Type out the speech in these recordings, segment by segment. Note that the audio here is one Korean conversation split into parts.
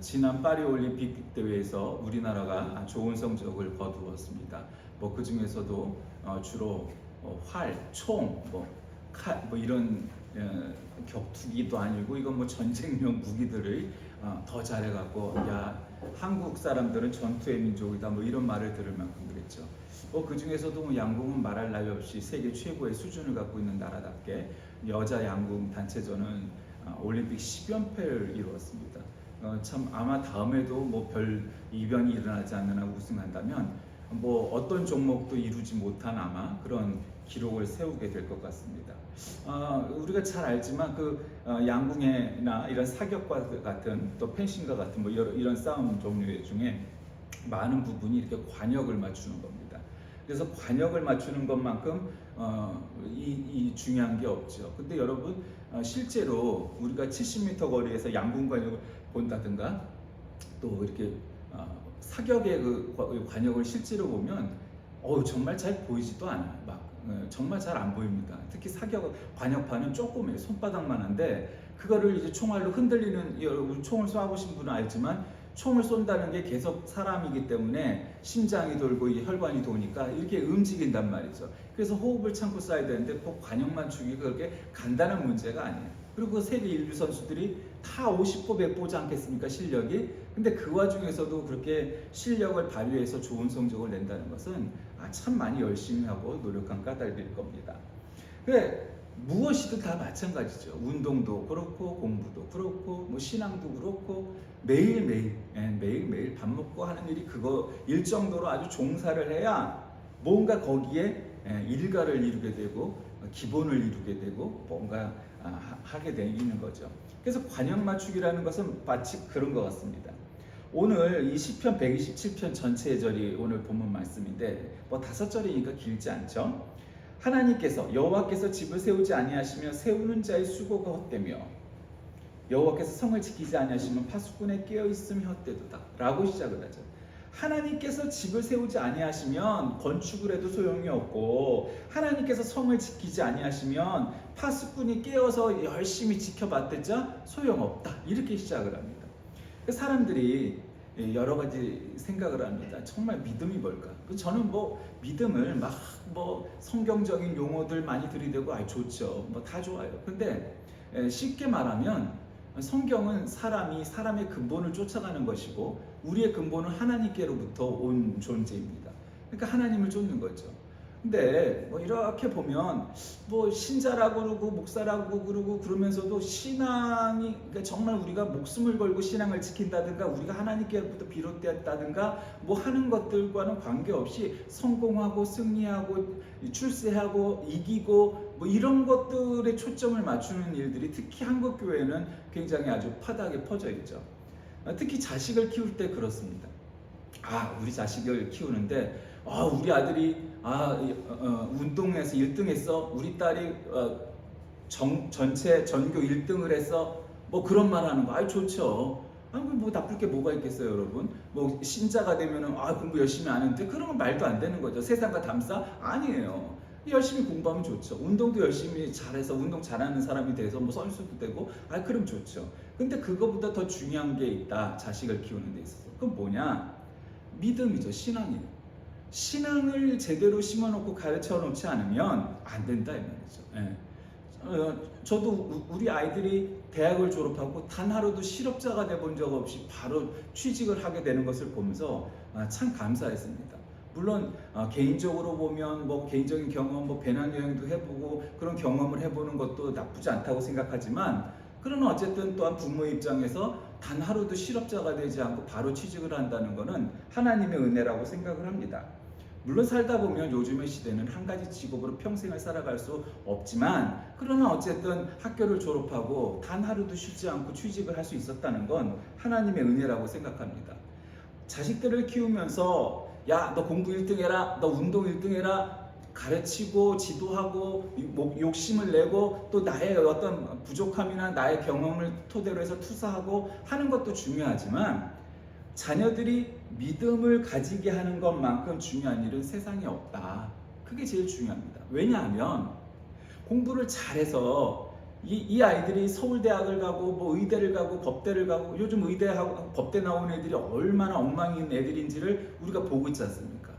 지난 파리 올림픽 대회에서 우리나라가 좋은 성적을 거두었습니다. 뭐 그 중에서도 주로 활, 총, 칼, 이런 격투기도 아니고 이건 뭐 전쟁용 무기들을 더 잘해갖고 야 한국 사람들은 전투의 민족이다 뭐 이런 말을 들을 만큼 그랬죠. 그 중에서도 뭐 양궁은 말할 나위 없이 세계 최고의 수준을 갖고 있는 나라답게 여자 양궁 단체전은 올림픽 10연패를 이루었습니다. 참 아마 다음에도 뭐 별 이변이 일어나지 않는 한 우승한다면 뭐 어떤 종목도 이루지 못한 아마 그런 기록을 세우게 될 것 같습니다. 우리가 잘 알지만 그 양궁이나 이런 사격과 같은 또 펜싱과 같은 뭐 이런 싸움 종류 중에 많은 부분이 이렇게 관역을 맞추는 겁니다. 그래서 관역을 맞추는 것만큼 이 중요한 게 없죠. 근데 여러분 실제로 우리가 70m 거리에서 양궁 관역을 본다든가 또 이렇게 사격의 그 관역을 실제로 보면 정말 잘 보이지도 않아요. 정말 잘 안 보입니다. 특히 사격 관역판은 조그매요. 손바닥만한데 그거를 이제 총알로 흔들리는, 여러분 총을 쏴보신 분은 알지만 총을 쏜다는 게 계속 사람이기 때문에 심장이 돌고 혈관이 도니까 이렇게 움직인단 말이죠. 그래서 호흡을 참고 쏴야 되는데 꼭 관역 맞추기가 그렇게 간단한 문제가 아니에요. 그리고 세계 인류 선수들이 다 50보 100보지 않겠습니까, 실력이? 근데 그 와중에서도 그렇게 실력을 발휘해서 좋은 성적을 낸다는 것은 참 많이 열심히 하고 노력한 까닭일 겁니다. 그래, 무엇이든 다 마찬가지죠. 운동도 그렇고 공부도 그렇고 뭐 신앙도 그렇고 매일매일 밥 먹고 하는 일이 그거 일 정도로 아주 종사를 해야 뭔가 거기에 일가를 이루게 되고 기본을 이루게 되고 뭔가 하게 되는 거죠. 그래서 관역 맞추기라는 것은 마치 그런 것 같습니다. 오늘 이 시편 127편 전체의 절이 오늘 본문 말씀인데 뭐 5절이니까 길지 않죠. 하나님께서 여호와께서 집을 세우지 아니하시며 세우는 자의 수고가 헛되며 여호와께서 성을 지키지 아니하시면 파수꾼의 깨어있음이 헛되도다 라고 시작을 하죠. 하나님께서 집을 세우지 아니하시면 건축을 해도 소용이 없고 하나님께서 성을 지키지 아니하시면 파수꾼이 깨어서 열심히 지켜봤댔자 소용없다 이렇게 시작을 합니다. 사람들이 여러 가지 생각을 합니다. 정말 믿음이 뭘까? 저는 뭐 믿음을 막 성경적인 용어들 많이 들이대고 좋죠. 뭐 다 좋아요. 근데 쉽게 말하면 성경은 사람의 근본을 쫓아가는 것이고 우리의 근본은 하나님께로부터 온 존재입니다. 그러니까 하나님을 쫓는 거죠. 근데 뭐 이렇게 보면 뭐 신자라고 그러고 목사라고 그러고 그러면서도 신앙이 그러니까 정말 우리가 목숨을 걸고 신앙을 지킨다든가 우리가 하나님께로부터 비롯되었다든가 뭐 하는 것들과는 관계없이 성공하고 승리하고 출세하고 이기고 뭐 이런 것들에 초점을 맞추는 일들이 특히 한국 교회는 굉장히 아주 파다하게 퍼져 있죠. 특히 자식을 키울 때 그렇습니다. 우리 자식을 키우는데 우리 아들이 운동에서 1등 했어. 우리 딸이 전체 전교 1등을 했어. 뭐 그런 말 하는 거 좋죠. 뭐 나쁠 게 뭐가 있겠어요, 여러분? 뭐 신자가 되면은 공부 열심히 안 했는데 그런 건 말도 안 되는 거죠. 세상과 담사? 아니에요. 열심히 공부하면 좋죠. 운동도 열심히 잘해서 운동 잘하는 사람이 돼서 뭐 선수도 되고 그럼 좋죠. 근데 그거보다 더 중요한 게 있다. 자식을 키우는 데 있어서. 그건 뭐냐? 믿음이죠. 신앙이에요. 신앙을 제대로 심어놓고 가르쳐 놓지 않으면 안 된다 이 말이죠. 저도 우리 아이들이 대학을 졸업하고 단 하루도 실업자가 돼본 적 없이 바로 취직을 하게 되는 것을 보면서 참 감사했습니다. 물론 개인적으로 보면 뭐 개인적인 경험, 배낭여행도 해보고 그런 경험을 해보는 것도 나쁘지 않다고 생각하지만 그러나 어쨌든 또한 부모 입장에서 단 하루도 실업자가 되지 않고 바로 취직을 한다는 것은 하나님의 은혜라고 생각을 합니다. 물론 살다 보면 요즘의 시대는 한 가지 직업으로 평생을 살아갈 수 없지만 그러나 어쨌든 학교를 졸업하고 단 하루도 쉬지 않고 취직을 할 수 있었다는 건 하나님의 은혜라고 생각합니다. 자식들을 키우면서 너 공부 1등 해라, 너 운동 1등 해라 가르치고 지도하고 욕심을 내고 또 나의 어떤 부족함이나 나의 경험을 토대로 해서 투사하고 하는 것도 중요하지만 자녀들이 믿음을 가지게 하는 것만큼 중요한 일은 세상에 없다. 그게 제일 중요합니다. 왜냐하면 공부를 잘해서 이 아이들이 서울대학을 가고 뭐 의대를 가고 법대를 가고 요즘 의대하고 법대 나온 애들이 얼마나 엉망인 애들인지를 우리가 보고 있지 않습니까?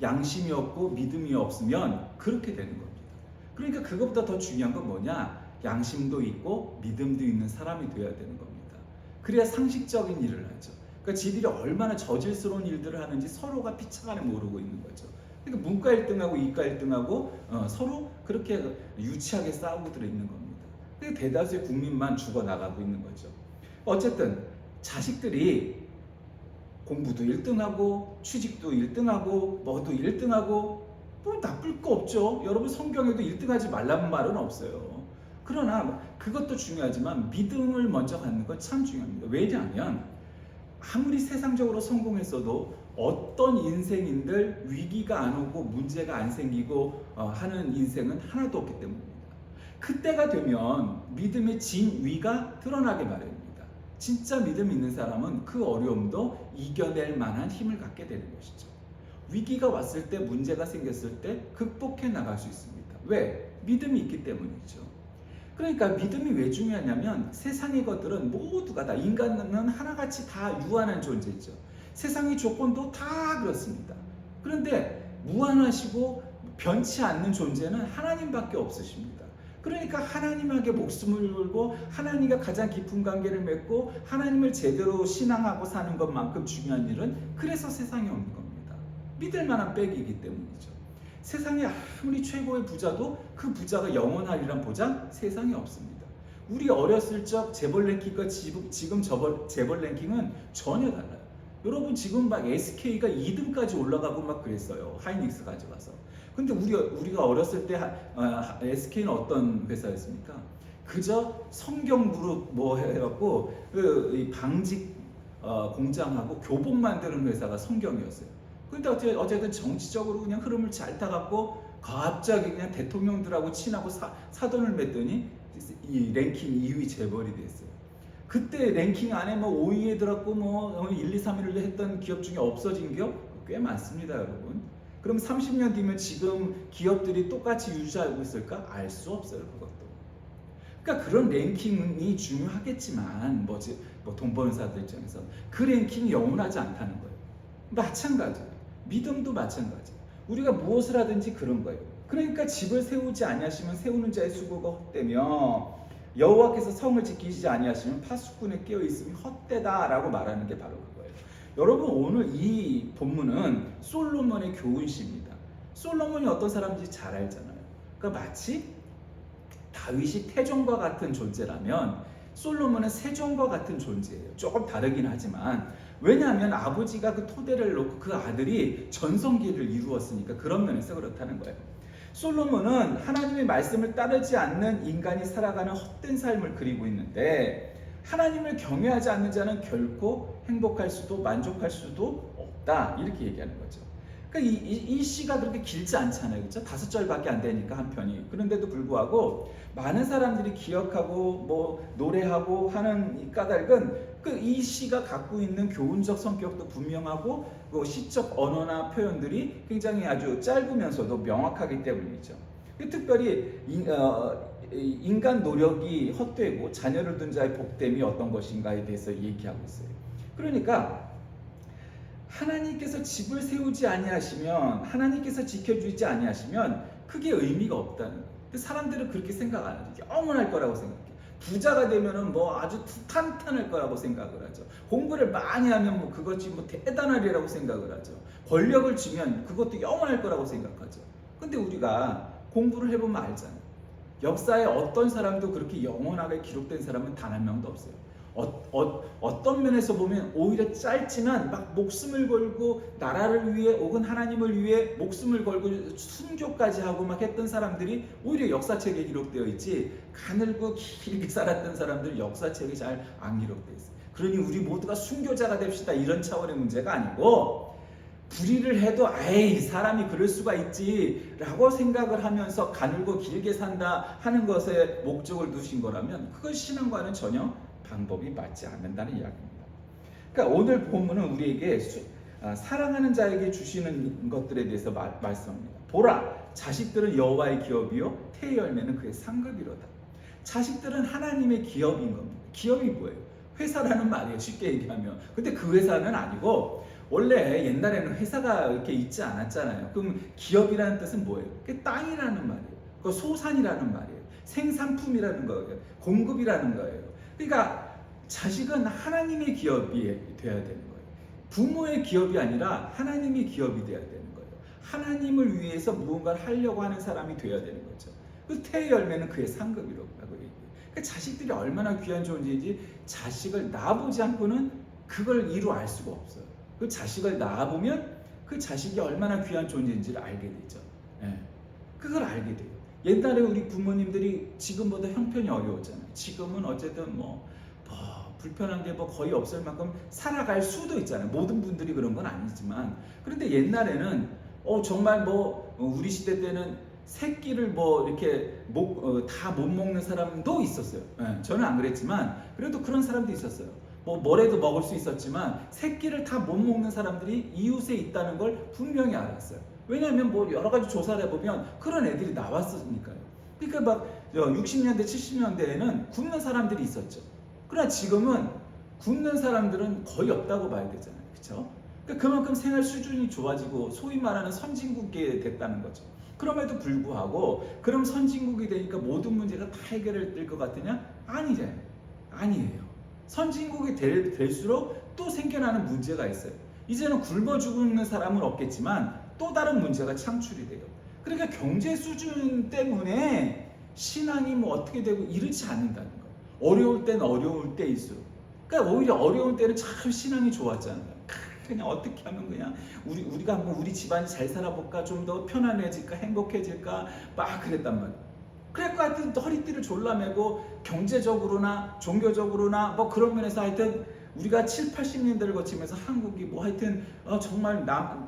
양심이 없고 믿음이 없으면 그렇게 되는 겁니다. 그러니까 그것보다 더 중요한 건 뭐냐? 양심도 있고 믿음도 있는 사람이 되어야 되는 겁니다. 그래야 상식적인 일을 하죠. 그러니까 지들이 얼마나 저질스러운 일들을 하는지 서로가 피차간에 모르고 있는 거죠. 그러니까 문과 1등하고 이과 1등하고 서로 그렇게 유치하게 싸우고 들어 있는 겁니다. 그러니까 대다수의 국민만 죽어나가고 있는 거죠. 어쨌든 자식들이 공부도 1등하고 취직도 1등하고 뭐도 1등하고 뭐 나쁠 거 없죠. 여러분 성경에도 1등하지 말라는 말은 없어요. 그러나 그것도 중요하지만 믿음을 먼저 갖는 건 참 중요합니다. 왜냐하면 아무리 세상적으로 성공했어도 어떤 인생인들 위기가 안 오고 문제가 안 생기고 하는 인생은 하나도 없기 때문입니다. 그때가 되면 믿음의 진위가 드러나게 마련입니다. 진짜 믿음 있는 사람은 그 어려움도 이겨낼 만한 힘을 갖게 되는 것이죠. 위기가 왔을 때 문제가 생겼을 때 극복해 나갈 수 있습니다. 왜? 믿음이 있기 때문이죠. 그러니까 믿음이 왜 중요하냐면 세상의 것들은 모두가 다 인간은 하나같이 다 유한한 존재죠. 세상의 조건도 다 그렇습니다. 그런데 무한하시고 변치 않는 존재는 하나님밖에 없으십니다. 그러니까 하나님에게 목숨을 걸고 하나님과 가장 깊은 관계를 맺고 하나님을 제대로 신앙하고 사는 것만큼 중요한 일은 그래서 세상에 없는 겁니다. 믿을 만한 백이기 때문이죠. 세상에 아무리 최고의 부자도 그 부자가 영원하리란 보장 세상에 없습니다. 우리 어렸을 적 재벌 랭킹과 지금 재벌 랭킹은 전혀 달라요. 여러분 지금 막 SK가 2등까지 올라가고 막 그랬어요. 하이닉스 가져가서. 근데 우리가 어렸을 때 SK는 어떤 회사였습니까? 그저 성경 무릎 뭐 해갖고 그 방직 공장하고 교복 만드는 회사가 성경이었어요. 근데 어쨌든 정치적으로 그냥 흐름을 잘 타갖고 갑자기 그냥 대통령들하고 친하고 사돈을 맺더니 이 랭킹 2위 재벌이 됐어요. 그때 랭킹 안에 뭐 5위에 들었고 뭐 1, 2, 3위를 했던 기업 중에 없어진 기업 꽤 많습니다, 여러분. 그럼 30년 뒤면 지금 기업들이 똑같이 유지하고 있을까? 알 수 없어요, 그것도. 그러니까 그런 랭킹이 중요하겠지만 뭐 돈 버는 사람들 입장에서 그 랭킹이 영원하지 않다는 거예요. 마찬가지예요. 믿음도 마찬가지예요. 우리가 무엇을 하든지 그런 거예요. 그러니까 집을 세우지 아니하시면 세우는 자의 수고가 헛되며 여호와께서 성을 지키시지 아니하시면 파수꾼에 깨어 있음이 헛되다라고 말하는 게 바로 그거예요. 여러분 오늘 이 본문은 솔로몬의 교훈시입니다. 솔로몬이 어떤 사람인지 잘 알잖아요. 그러니까 마치 다윗이 태종과 같은 존재라면 솔로몬은 세종과 같은 존재예요. 조금 다르긴 하지만 왜냐하면 아버지가 그 토대를 놓고 그 아들이 전성기를 이루었으니까 그런 면에서 그렇다는 거예요. 솔로몬은 하나님의 말씀을 따르지 않는 인간이 살아가는 헛된 삶을 그리고 있는데 하나님을 경외하지 않는 자는 결코 행복할 수도 만족할 수도 없다 이렇게 얘기하는 거죠. 그러니까 이 시가 그렇게 길지 않잖아요. 그렇죠? 5절밖에 안 되니까 한 편이. 그런데도 불구하고 많은 사람들이 기억하고 뭐 노래하고 하는 이 까닭은 이 시가 갖고 있는 교훈적 성격도 분명하고 그 시적 언어나 표현들이 굉장히 아주 짧으면서도 명확하기 때문이죠. 특별히 인간 노력이 헛되고 자녀를 둔 자의 복됨이 어떤 것인가에 대해서 얘기하고 있어요. 그러니까 하나님께서 집을 세우지 아니하시면 하나님께서 지켜주지 아니하시면 그게 의미가 없다는 거예요. 사람들은 그렇게 생각 안 하죠. 영원할 거라고 생각해요. 부자가 되면은 뭐 아주 탄탄할 거라고 생각을 하죠. 공부를 많이 하면 뭐 그것이 뭐 대단하리라고 생각을 하죠. 권력을 주면 그것도 영원할 거라고 생각하죠. 근데 우리가 공부를 해보면 알잖아요. 역사에 어떤 사람도 그렇게 영원하게 기록된 사람은 단 한 명도 없어요. 어떤 면에서 보면 오히려 짧지만 막 목숨을 걸고 나라를 위해 혹은 하나님을 위해 목숨을 걸고 순교까지 하고 막 했던 사람들이 오히려 역사책에 기록되어 있지 가늘고 길게 살았던 사람들 역사책에 잘 안 기록되어 있어요. 그러니 우리 모두가 순교자가 됩시다 이런 차원의 문제가 아니고 불의를 해도 에이 사람이 그럴 수가 있지 라고 생각을 하면서 가늘고 길게 산다 하는 것에 목적을 두신 거라면 그건 신앙과는 전혀 방법이 맞지 않는다는 이야기입니다. 그러니까 오늘 본문은 우리에게 사랑하는 자에게 주시는 것들에 대해서 말씀합니다. 보라, 자식들은 여호와의 기업이요 태의 열매는 그의 상급이로다. 자식들은 하나님의 기업인 겁니다. 기업이 뭐예요? 회사라는 말이에요. 쉽게 얘기하면. 근데 그 회사는 아니고 원래 옛날에는 회사가 이렇게 있지 않았잖아요. 그럼 기업이라는 뜻은 뭐예요? 그게 땅이라는 말이에요. 그 소산이라는 말이에요. 생산품이라는 거예요. 공급이라는 거예요. 그러니까 자식은 하나님의 기업이 돼야 되는 거예요. 부모의 기업이 아니라 하나님의 기업이 돼야 되는 거예요. 하나님을 위해서 무언가를 하려고 하는 사람이 돼야 되는 거죠. 그 태의 열매는 그의 상급이라고 얘기해요. 그러니까 자식들이 얼마나 귀한 존재인지 자식을 낳아보지 않고는 그걸 이루 알 수가 없어요. 그 자식을 낳아보면 그 자식이 얼마나 귀한 존재인지를 알게 되죠. 예. 그걸 알게 돼요. 옛날에 우리 부모님들이 지금보다 형편이 어려웠잖아요. 지금은 어쨌든 불편한 게 거의 없을 만큼 살아갈 수도 있잖아요. 모든 분들이 그런 건 아니지만. 그런데 옛날에는 정말 우리 시대 때는 새끼를 이렇게 다 못 먹는 사람도 있었어요. 예, 저는 안 그랬지만 그래도 그런 사람도 있었어요. 뭐래도 먹을 수 있었지만 새끼를 다 못 먹는 사람들이 이웃에 있다는 걸 분명히 알았어요. 왜냐하면 여러 가지 조사를 해보면 그런 애들이 나왔으니까요. 그러니까 막 60년대, 70년대에는 굶는 사람들이 있었죠. 그러나 지금은 굶는 사람들은 거의 없다고 봐야 되잖아요. 그렇죠? 그러니까 그만큼 생활 수준이 좋아지고 소위 말하는 선진국이 됐다는 거죠. 그럼에도 불구하고 그럼 선진국이 되니까 모든 문제가 다 해결될 것 같으냐? 아니잖아요. 아니에요. 선진국이 될수록 또 생겨나는 문제가 있어요. 이제는 굶어 죽는 사람은 없겠지만 또 다른 문제가 창출이 돼요. 그러니까 경제 수준 때문에 신앙이 어떻게 되고 이렇지 않는다는 거예요. 어려울 때는 어려울 때일수록. 그러니까 오히려 어려운 때는 참 신앙이 좋았잖아요. 그냥 어떻게 하면 그냥 우리가 한번 우리 집안이 잘 살아볼까, 좀 더 편안해질까, 행복해질까 막 그랬단 말이에요. 그래서 하여튼 허리띠를 졸라매고 경제적으로나 종교적으로나 그런 면에서 하여튼 우리가 7, 80년대를 거치면서 한국이 하여튼 정말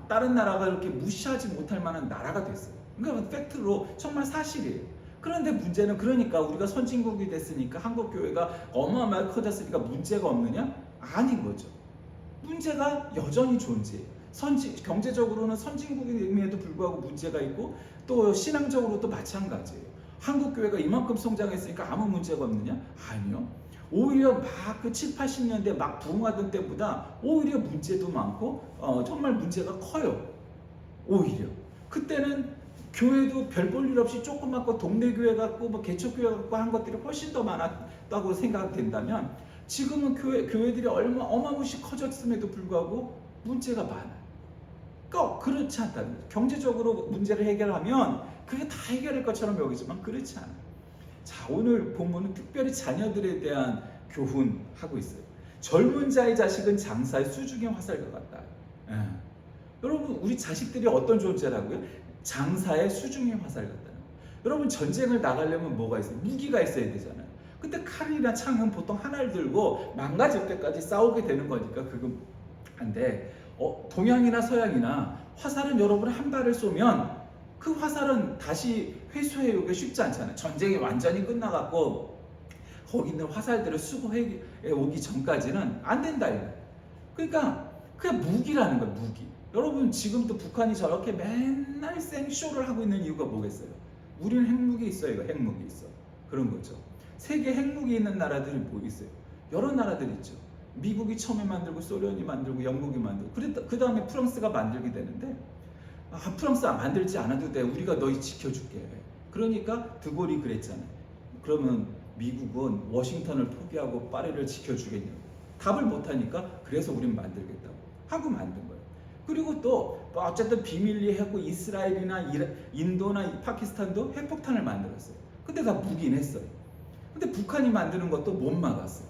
다른 나라가 이렇게 무시하지 못할 만한 나라가 됐어요. 그러니까 팩트로 정말 사실이에요. 그런데 문제는 그러니까 우리가 선진국이 됐으니까 한국 교회가 어마어마하게 커졌으니까 문제가 없느냐? 아닌 거죠. 문제가 여전히 존재해요. 경제적으로는 선진국임에도 불구하고 문제가 있고 또 신앙적으로도 마찬가지예요. 한국 교회가 이만큼 성장했으니까 아무 문제가 없느냐? 아니요. 오히려 그 7, 80년대 막 부흥하던 때보다 오히려 문제도 많고 정말 문제가 커요. 오히려 그때는 교회도 별 볼 일 없이 조그맣고 동네 교회 같고 개척교회 같고 한 것들이 훨씬 더 많았다고 생각된다면 지금은 교회들이 어마무시 커졌음에도 불구하고 문제가 많아요. 그러니까 그렇지 않다는 거죠. 경제적으로 문제를 해결하면 그게 다 해결할 것처럼 여기지만 그렇지 않아요. 자, 오늘 본문은 특별히 자녀들에 대한 교훈하고 있어요. 젊은 자의 자식은 장사의 수중의 화살과 같다. 예. 여러분, 우리 자식들이 어떤 존재라고요? 장사의 수중의 화살 같다는 거예요. 여러분, 전쟁을 나가려면 뭐가 있어요? 무기가 있어야 되잖아요. 근데 칼이나 창은 보통 하나를 들고 망가질 때까지 싸우게 되는 거니까 그건 안 돼. 동양이나 서양이나 화살은 여러분 한 발을 쏘면 그 화살은 다시 회수해오기가 쉽지 않잖아요. 전쟁이 완전히 끝나갖고 거기 있는 화살들을 수거해 오기 전까지는 안 된다. 그러니까 그냥 무기라는 거예요. 무기. 여러분 지금도 북한이 저렇게 맨날 생쇼를 하고 있는 이유가 뭐겠어요? 우리는 핵무기 있어요. 이거 핵무기 있어. 그런 거죠. 세계 핵무기 있는 나라들이 뭐 있어요? 여러 나라들이 있죠. 미국이 처음에 만들고 소련이 만들고 영국이 만들고 그 다음에 프랑스가 만들게 되는데 프랑스 만들지 않아도 돼. 우리가 너희 지켜줄게. 그러니까 드골이 그랬잖아요. 그러면 미국은 워싱턴을 포기하고 파리를 지켜주겠냐고. 답을 못하니까 그래서 우린 만들겠다고 하고 만든 거예요. 그리고 또 어쨌든 비밀리에 했고 이스라엘이나 인도나 파키스탄도 핵폭탄을 만들었어요. 근데 다 무기는 했어요. 근데 북한이 만드는 것도 못 막았어요.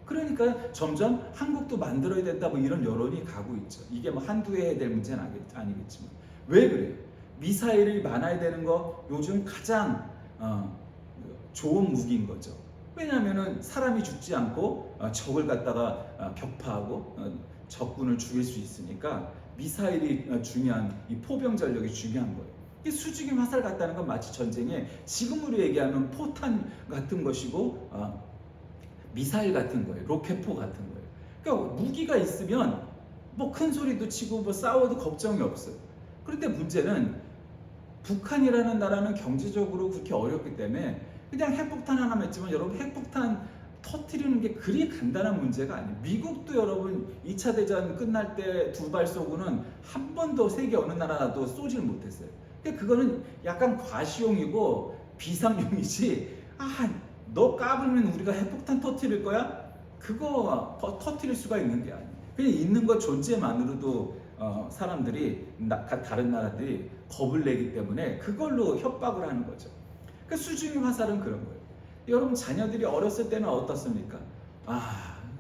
그러니까 점점 한국도 만들어야 된다 이런 여론이 가고 있죠. 이게 한두 해 해야 될 문제는 아니겠지만. 왜 그래요? 미사일이 많아야 되는 거 요즘 가장 좋은 무기인 거죠. 왜냐하면 사람이 죽지 않고 적을 갖다가 격파하고 적군을 죽일 수 있으니까 미사일이 중요한 이 포병 전력이 중요한 거예요. 이 수직의 화살 같다는 건 마치 전쟁에 지금으로 얘기하면 포탄 같은 것이고 미사일 같은 거예요. 로켓포 같은 거예요. 그러니까 무기가 있으면 큰 소리도 치고 싸워도 걱정이 없어요. 그런데 문제는 북한이라는 나라는 경제적으로 그렇게 어렵기 때문에 그냥 핵폭탄 하나만 있지만 여러분 핵폭탄 터트리는 게 그리 간단한 문제가 아니에요. 미국도 여러분 2차 대전 끝날 때 두 발 쏘고는 한 번도 세계 어느 나라도 쏘질 못했어요. 그러니까 그거는 약간 과시용이고 비상용이지. 너 까불면 우리가 핵폭탄 터트릴 거야? 그거 터트릴 수가 있는 게 아니에요. 그냥 있는 것 존재만으로도 사람들이 다른 나라들이 겁을 내기 때문에 그걸로 협박을 하는 거죠. 그러니까 수중의 화살은 그런 거예요. 여러분 자녀들이 어렸을 때는 어떻습니까?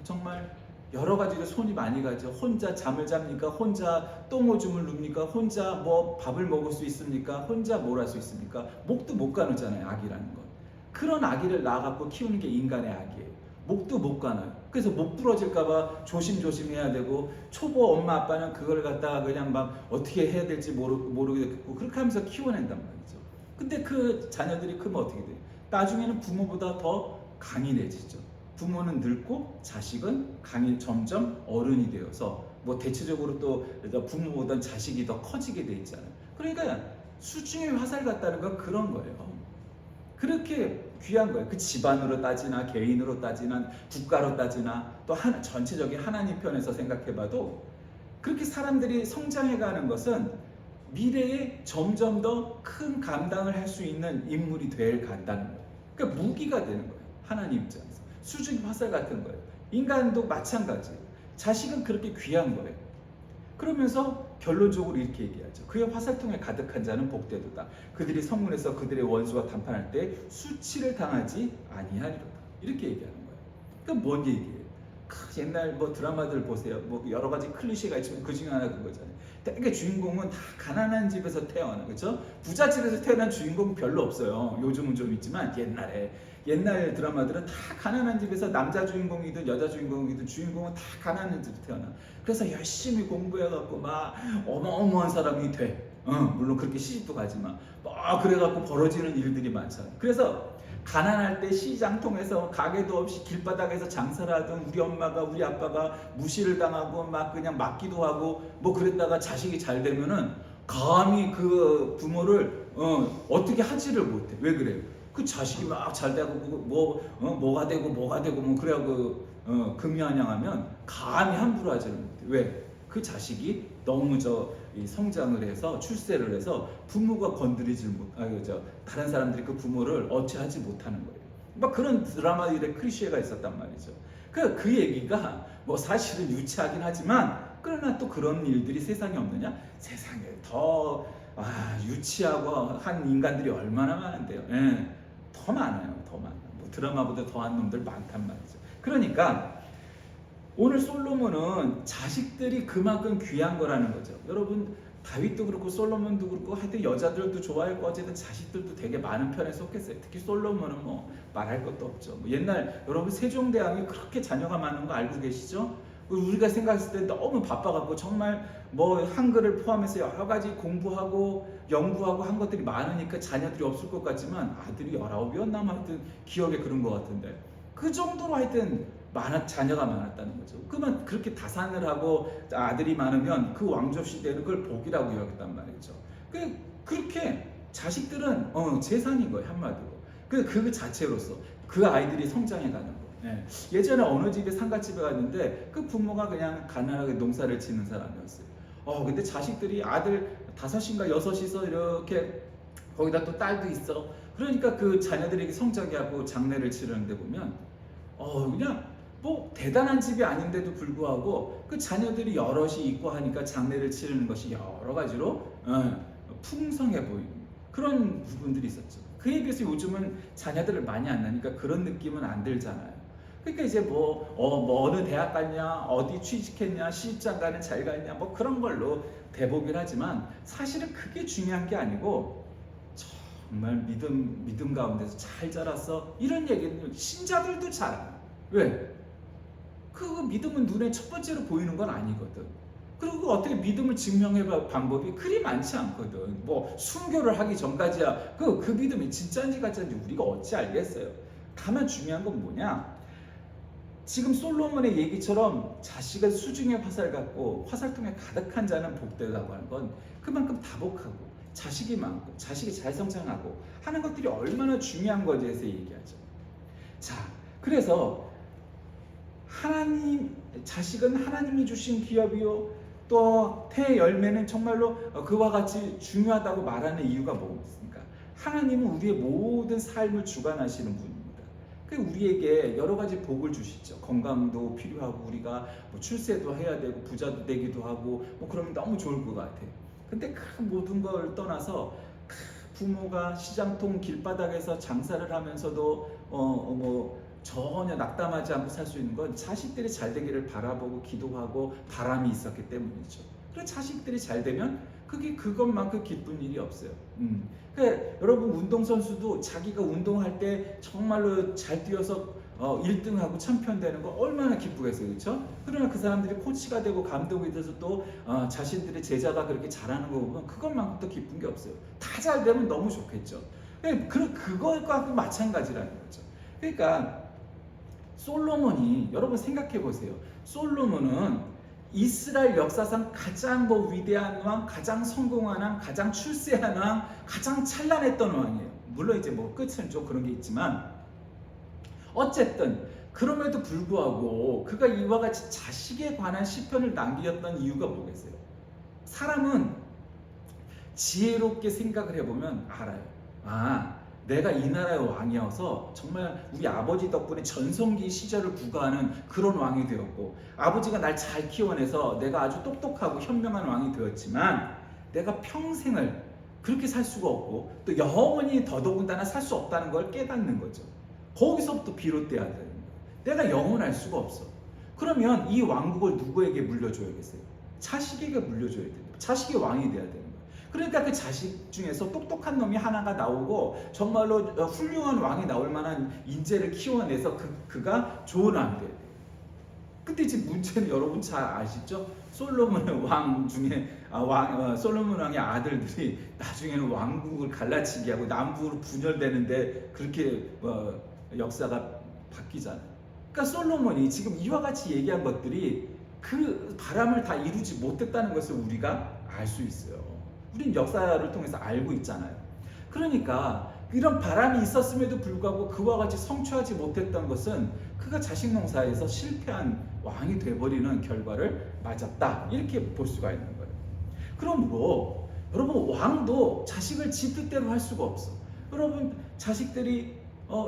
정말 여러 가지로 손이 많이 가죠. 혼자 잠을 잡니까? 혼자 똥오줌을 눕니까? 혼자 뭐 밥을 먹을 수 있습니까? 혼자 뭘 할 수 있습니까? 목도 못 가누잖아요. 아기라는 건. 그런 아기를 낳아갖고 키우는 게 인간의 아기예요. 목도 못 가나요. 그래서 목 부러질까봐 조심조심 해야 되고, 초보 엄마 아빠는 그걸 갖다가 그냥 막 어떻게 해야 될지 모르겠고 그렇게 하면서 키워낸단 말이죠. 근데 그 자녀들이 크면 어떻게 돼요? 나중에는 부모보다 더 강인해지죠. 부모는 늙고 자식은 점점 어른이 되어서 뭐 대체적으로 또 부모보다 자식이 더 커지게 돼 있잖아요. 그러니까 수중의 화살 같다는 건 그런 거예요. 그렇게 귀한 거예요. 그 집안으로 따지나 개인으로 따지나 국가로 따지나 또 전체적인 하나님 편에서 생각해봐도 그렇게 사람들이 성장해가는 것은 미래에 점점 더 큰 감당을 할 수 있는 인물이 될 간다는 거예요. 그러니까 무기가 되는 거예요. 하나님 입장에서. 수중 화살 같은 거예요. 인간도 마찬가지예요. 자식은 그렇게 귀한 거예요. 그러면서 결론적으로 이렇게 얘기하죠. 그의 화살통에 가득한 자는 복되도다. 그들이 성문에서 그들의 원수와談판할 때 수치를 당하지 아니하리로다. 이렇게 얘기하는 거예요. 그러니까 뭔 얘기예요? 옛날 뭐 드라마들 보세요. 뭐 여러 가지 클리셰가 있지만 그 중에 하나 그거잖아요. 되게 주인공은 다 가난한 집에서 태어나, 그렇죠? 부자 집에서 태어난 주인공 별로 없어요. 요즘은 좀 있지만 옛날 드라마들은 다 가난한 집에서 남자 주인공이든 여자 주인공이든 주인공은 다 가난한 집에서 태어나. 그래서 열심히 공부해갖고 막 어마어마한 사람이 돼. 물론 그렇게 시집도 가지만 그래갖고 벌어지는 일들이 많잖아요. 그래서 가난할 때 시장 통해서 가게도 없이 길바닥에서 장사를 하던 우리 엄마가 우리 아빠가 무시를 당하고 막 그냥 맞기도 하고 뭐 그랬다가 자식이 잘 되면은 감히 그 부모를 어떻게 하지를 못해. 왜 그래요? 그 자식이 막 잘 되고 뭐가 되고 뭐 그래갖고 금이환영하면 감히 함부로 하지를 못해. 왜? 그 자식이 너무 성장을 해서 출세를 해서 부모가 건드리지 다른 사람들이 그 부모를 어찌하지 못하는 거예요. 막 그런 드라마들의 클리셰가 있었단 말이죠. 그 얘기가 뭐 사실은 유치하긴 하지만 그러나 또 그런 일들이 세상에 없느냐? 세상에 더 유치하고 한 인간들이 얼마나 많은데요. 더 많아요. 뭐 드라마보다 더한 놈들 많단 말이죠. 그러니까 오늘 솔로몬은 자식들이 그만큼 귀한 거라는 거죠. 여러분 다윗도 그렇고 솔로몬도 그렇고 하여튼 여자들도 좋아했고 어쨌든 자식들도 되게 많은 편에 속했어요. 특히 솔로몬은 뭐 말할 것도 없죠. 옛날 여러분 세종대왕이 그렇게 자녀가 많은 거 알고 계시죠? 우리가 생각했을 때 너무 바빠갖고 정말 뭐 한글을 포함해서 여러 가지 공부하고 연구하고 한 것들이 많으니까 자녀들이 없을 것 같지만 아들이 19이었나 하여튼 기억에 그런 것 같은데 그 정도로 하여튼 자녀가 많았다는 거죠. 그러면 그렇게 다산을 하고 아들이 많으면 그 왕조 시대는 그걸 복이라고 여겼단 말이죠. 그렇게 자식들은 재산인 거예요. 한마디로. 그 자체로서 그 아이들이 성장해가는 거. 예전에 어느 집에 상가집에 갔는데 그 부모가 그냥 가난하게 농사를 짓는 사람이었어요. 근데 자식들이 아들 5인가 6이서 이렇게 거기다 또 딸도 있어. 그러니까 그 자녀들에게 성장해 하고 장례를 치르는데 보면 그냥 뭐 대단한 집이 아닌데도 불구하고 그 자녀들이 여럿이 있고 하니까 장례를 치르는 것이 여러 가지로 풍성해 보이는 그런 부분들이 있었죠. 그에 비해서 요즘은 자녀들을 많이 안 낳으니까 그런 느낌은 안 들잖아요. 그러니까 이제 뭐 어느 대학 갔냐, 어디 취직했냐, 시집장가는 잘 갔냐, 뭐 그런 걸로 대보긴 하지만 사실은 그게 중요한 게 아니고 정말 믿음 가운데서 잘 자랐어 이런 얘기는 신자들도 잘해요. 왜? 그 믿음은 눈에 첫 번째로 보이는 건 아니거든. 그리고 어떻게 믿음을 증명해볼 방법이 그리 많지 않거든. 뭐 순교를 하기 전까지야 그 믿음이 진짜인지 가짜인지 우리가 어찌 알겠어요. 다만 중요한 건 뭐냐? 지금 솔로몬의 얘기처럼 자식을 수중의 화살 같고 화살통에 가득한 자는 복되다고 하는 건 그만큼 다복하고 자식이 많고 자식이 잘 성장하고 하는 것들이 얼마나 중요한 것에 대해서 얘기하죠. 자, 그래서 하나님 자식은 하나님이 주신 기업이요 또 태열매는 정말로 그와 같이 중요하다고 말하는 이유가 뭐겠습니까? 하나님은 우리의 모든 삶을 주관하시는 분입니다. 그 우리에게 여러 가지 복을 주시죠. 건강도 필요하고 우리가 뭐 출세도 해야 되고 부자도 되기도 하고 뭐 그러면 너무 좋을 것 같아요. 근데 그 모든 걸 떠나서 부모가 시장통 길바닥에서 장사를 하면서도 뭐 전혀 낙담하지 않고 살 수 있는 건 자식들이 잘 되기를 바라보고 기도하고 바람이 있었기 때문이죠. 그래서 자식들이 잘 되면 그것만큼 기쁜 일이 없어요. 그러니까 여러분 운동선수도 자기가 운동할 때 정말로 잘 뛰어서 1등하고 챔피언 되는 거 얼마나 기쁘겠어요, 그렇죠? 그러나 그 사람들이 코치가 되고 감독이 돼서 또 자신들의 제자가 그렇게 잘하는 거 보면 그것만큼 더 기쁜 게 없어요. 다 잘 되면 너무 좋겠죠. 그것과 마찬가지라는 거죠. 그러니까 솔로몬이 여러분 생각해 보세요. 솔로몬은 이스라엘 역사상 가장 위대한 왕, 가장 성공한 왕, 가장 출세한 왕, 가장 찬란했던 왕이에요. 물론 이제 뭐 끝은 좀 그런 게 있지만 어쨌든 그럼에도 불구하고 그가 이와 같이 자식에 관한 시편을 남겼던 이유가 뭐겠어요? 사람은 지혜롭게 생각을 해보면 알아요. 내가 이 나라의 왕이어서 정말 우리 아버지 덕분에 전성기 시절을 구가하는 그런 왕이 되었고 아버지가 날 잘 키워내서 내가 아주 똑똑하고 현명한 왕이 되었지만 내가 평생을 그렇게 살 수가 없고 또 영원히 더더군다나 살 수 없다는 걸 깨닫는 거죠. 거기서부터 비롯돼야 되는 거예요. 내가 영원할 수가 없어. 그러면 이 왕국을 누구에게 물려줘야겠어요? 자식에게 물려줘야 돼요. 자식이 왕이 돼야 되는 거예요. 그러니까 그 자식 중에서 똑똑한 놈이 하나가 나오고 정말로 훌륭한 왕이 나올 만한 인재를 키워내서 그가 좋은 왕이 돼야 돼요. 근데 지금 문제는 여러분 잘 아시죠? 솔로몬 왕 중에 솔로몬 왕의 아들들이 나중에는 왕국을 갈라치게 하고 남북으로 분열되는데 그렇게 역사가 바뀌잖아요. 그러니까 솔로몬이 지금 이와 같이 얘기한 것들이 그 바람을 다 이루지 못했다는 것을 우리가 알 수 있어요. 우린 역사를 통해서 알고 있잖아요. 그러니까 이런 바람이 있었음에도 불구하고 그와 같이 성취하지 못했던 것은 그가 자식 농사에서 실패한 왕이 돼버리는 결과를 맞았다. 이렇게 볼 수가 있는 거예요. 그러므로 여러분 왕도 자식을 지 뜻대로 할 수가 없어. 여러분 자식들이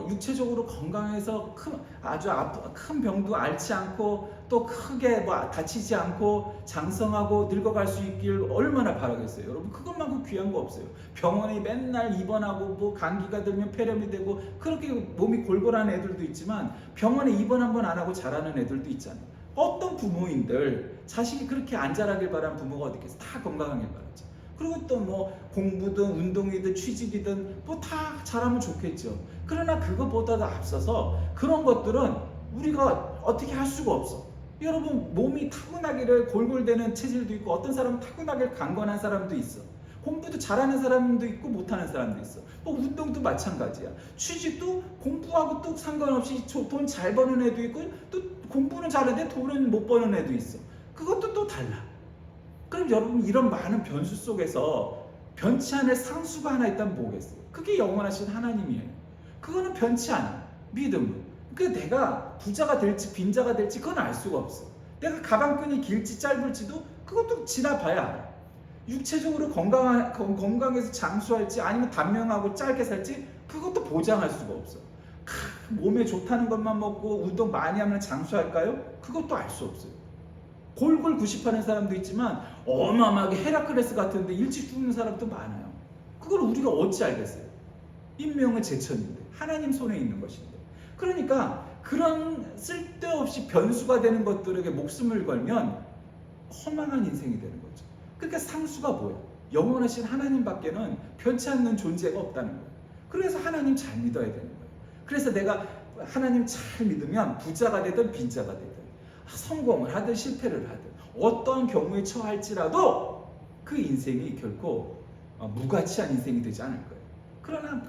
육체적으로 건강해서 아주 큰 병도 앓지 않고 또 크게 다치지 않고 장성하고 늙어갈 수 있길 얼마나 바라겠어요. 여러분 그것만큼 귀한 거 없어요. 병원에 맨날 입원하고 뭐 감기가 들면 폐렴이 되고 그렇게 몸이 골골한 애들도 있지만 병원에 입원 한 번 안 하고 자라는 애들도 있잖아요. 어떤 부모인들 자식이 그렇게 안 자라길 바라는 부모가 어디 있겠어요. 다 건강하길 바라죠. 그리고 또 뭐 공부든 운동이든 취직이든 뭐 다 잘하면 좋겠죠. 그러나 그것보다도 앞서서 그런 것들은 우리가 어떻게 할 수가 없어. 여러분 몸이 타고나기를 골골대는 체질도 있고 어떤 사람은 타고나기를 강건한 사람도 있어. 공부도 잘하는 사람도 있고 못하는 사람도 있어. 뭐 운동도 마찬가지야. 취직도 공부하고 또 상관없이 돈 잘 버는 애도 있고 또 공부는 잘하는데 돈은 못 버는 애도 있어. 그것도 또 달라. 그럼 여러분 이런 많은 변수 속에서 변치 않을 상수가 하나 있다면 뭐겠어요? 그게 영원하신 하나님이에요. 그거는 변치 않아. 믿음은. 그 내가 부자가 될지 빈자가 될지 그건 알 수가 없어. 내가 가방끈이 길지 짧을지도 그것도 지나봐야 알아. 육체적으로 건강해서 장수할지 아니면 단명하고 짧게 살지 그것도 보장할 수가 없어. 몸에 좋다는 것만 먹고 운동 많이 하면 장수할까요? 그것도 알 수 없어요. 골골 구십하는 사람도 있지만 어마어마하게 헤라클레스 같은데 일찍 죽는 사람도 많아요. 그걸 우리가 어찌 알겠어요? 인명은 제천인데 하나님 손에 있는 것인데. 그러니까 그런 쓸데없이 변수가 되는 것들에게 목숨을 걸면 허망한 인생이 되는 거죠. 그러니까 상수가 뭐예요? 영원하신 하나님밖에는 변치 않는 존재가 없다는 거예요. 그래서 하나님 잘 믿어야 되는 거예요. 그래서 내가 하나님 잘 믿으면 부자가 되든 빈자가 되든 성공을 하든 실패를 하든 어떤 경우에 처할지라도 그 인생이 결코 무가치한 인생이 되지 않을 거예요. 그러나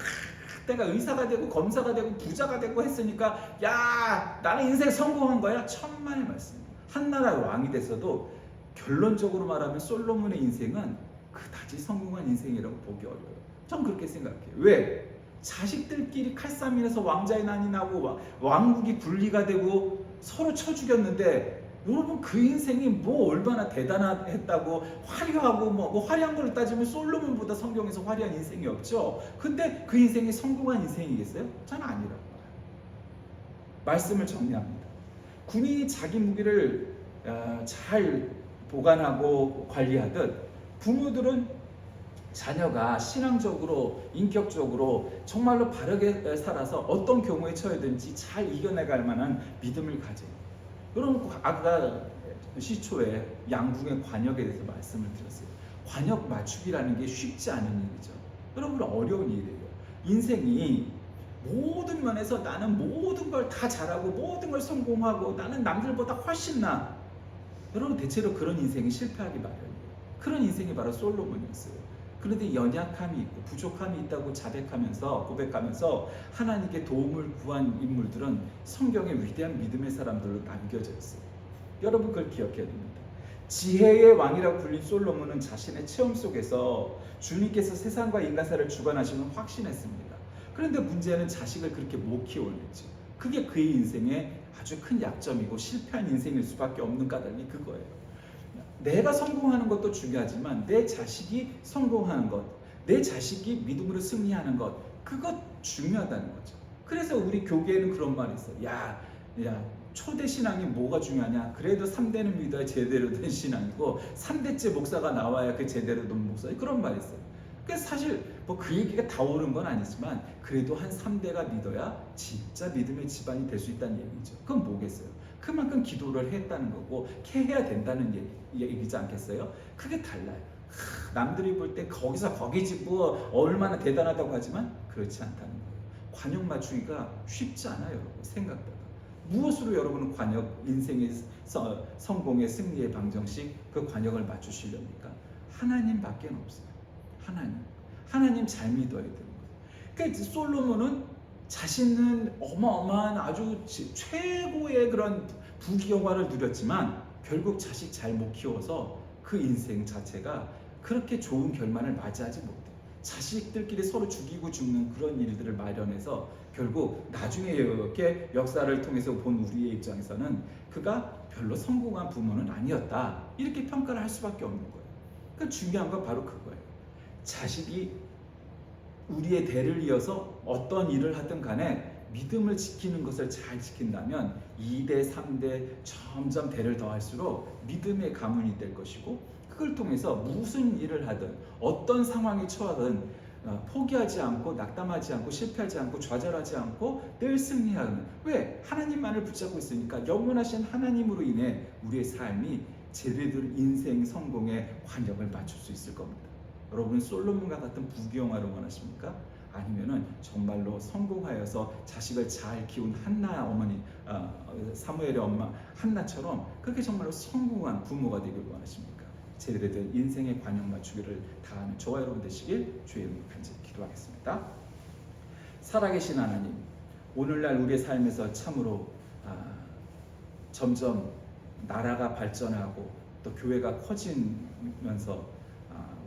내가 의사가 되고 검사가 되고 부자가 되고 했으니까 야 나는 인생 성공한 거야. 천만의 말씀입니다. 한나라의 왕이 됐어도 결론적으로 말하면 솔로몬의 인생은 그다지 성공한 인생이라고 보기 어려워요. 전 그렇게 생각해요. 왜? 자식들끼리 칼싸움에서 왕자의 난이 나고 왕국이 분리가 되고 서로 쳐 죽였는데, 여러분 그 인생이 뭐 얼마나 대단했다고 화려하고 뭐 화려한 걸로 따지면 솔로몬보다 성경에서 화려한 인생이 없죠. 근데 그 인생이 성공한 인생이겠어요? 저는 아니라고 봐요. 말씀을 정리합니다. 군인이 자기 무기를 잘 보관하고 관리하듯, 부모들은 자녀가 신앙적으로 인격적으로 정말로 바르게 살아서 어떤 경우에 처해든지 잘 이겨내갈 만한 믿음을 가져요. 여러분 아까 시초에 양궁의 관역에 대해서 말씀을 드렸어요. 관역 맞추기라는 게 쉽지 않은 일이죠. 여러분 어려운 일이에요. 인생이 모든 면에서 나는 모든 걸 다 잘하고 모든 걸 성공하고 나는 남들보다 훨씬 나. 여러분 대체로 그런 인생이 실패하기 마련이에요. 그런 인생이 바로 솔로몬이었어요. 그런데 연약함이 있고 부족함이 있다고 자백하면서 고백하면서 하나님께 도움을 구한 인물들은 성경의 위대한 믿음의 사람들로 남겨져 있어요. 여러분 그걸 기억해야 됩니다. 지혜의 왕이라고 불린 솔로몬은 자신의 체험 속에서 주님께서 세상과 인간사를 주관하시는 확신했습니다. 그런데 문제는 자식을 그렇게 못 키워냈죠. 그게 그의 인생의 아주 큰 약점이고 실패한 인생일 수밖에 없는 까닭이 그거예요. 내가 성공하는 것도 중요하지만 내 자식이 성공하는 것, 내 자식이 믿음으로 승리하는 것, 그것 중요하다는 거죠. 그래서 우리 교계에는 그런 말이 있어요. 야, 초대 신앙이 뭐가 중요하냐? 그래도 3대는 믿어야 제대로 된 신앙이고 3대째 목사가 나와야 그 제대로 된 목사. 그런 말이 있어요. 그래서 사실 뭐 그 얘기가 다 옳은 건 아니지만 그래도 한 3대가 믿어야 진짜 믿음의 집안이 될 수 있다는 얘기죠. 그건 뭐겠어요? 그만큼 기도를 했다는 거고 해야 된다는 얘기지 않겠어요? 그게 달라요. 남들이 볼 때 거기서 거기 짓고 얼마나 대단하다고 하지만 그렇지 않다는 거예요. 관역 맞추기가 쉽지 않아요, 여러분. 생각보다. 무엇으로 여러분은 관역, 인생의 성공의 승리의 방정식, 그 관역을 맞추시렵니까? 하나님밖에 없어요. 하나님 잘 믿어야 되는 거예요. 그러니까 솔로몬은 자신은 어마어마한 아주 최고의 그런 부귀영화를 누렸지만 결국 자식 잘 못 키워서 그 인생 자체가 그렇게 좋은 결말을 맞이하지 못해요. 자식들끼리 서로 죽이고 죽는 그런 일들을 마련해서 결국 나중에 이렇게 역사를 통해서 본 우리의 입장에서는 그가 별로 성공한 부모는 아니었다, 이렇게 평가를 할 수밖에 없는 거예요. 그러니까 중요한 건 바로 그거예요. 자식이 우리의 대를 이어서 어떤 일을 하든 간에 믿음을 지키는 것을 잘 지킨다면 2대, 3대 점점 대를 더할수록 믿음의 가문이 될 것이고, 그걸 통해서 무슨 일을 하든 어떤 상황에 처하든 포기하지 않고 낙담하지 않고 실패하지 않고 좌절하지 않고 늘 승리하는, 왜? 하나님만을 붙잡고 있으니까 영원하신 하나님으로 인해 우리의 삶이 제대로 인생 성공의 관역을 맞출 수 있을 겁니다. 여러분 솔로몬과 같은 부귀영화를 원하십니까? 아니면은 정말로 성공하여서 자식을 잘 키운 한나 어머니, 사무엘의 엄마 한나처럼 그렇게 정말로 성공한 부모가 되길 원하십니까? 제대로 된 인생의 관역 맞추기를 다하는 저와 여러분 되시길 주의 이름으로 간절히 기도하겠습니다. 살아계신 하나님, 오늘날 우리의 삶에서 참으로 점점 나라가 발전하고 또 교회가 커지면서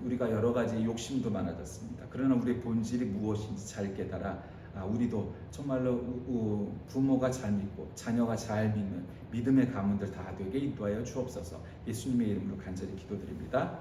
우리가 여러 가지 욕심도 많아졌습니다. 그러나 우리의 본질이 무엇인지 잘 깨달아 우리도 정말로 부모가 잘 믿고 자녀가 잘 믿는 믿음의 가문들 다 되게 인도하여 주옵소서. 예수님의 이름으로 간절히 기도드립니다.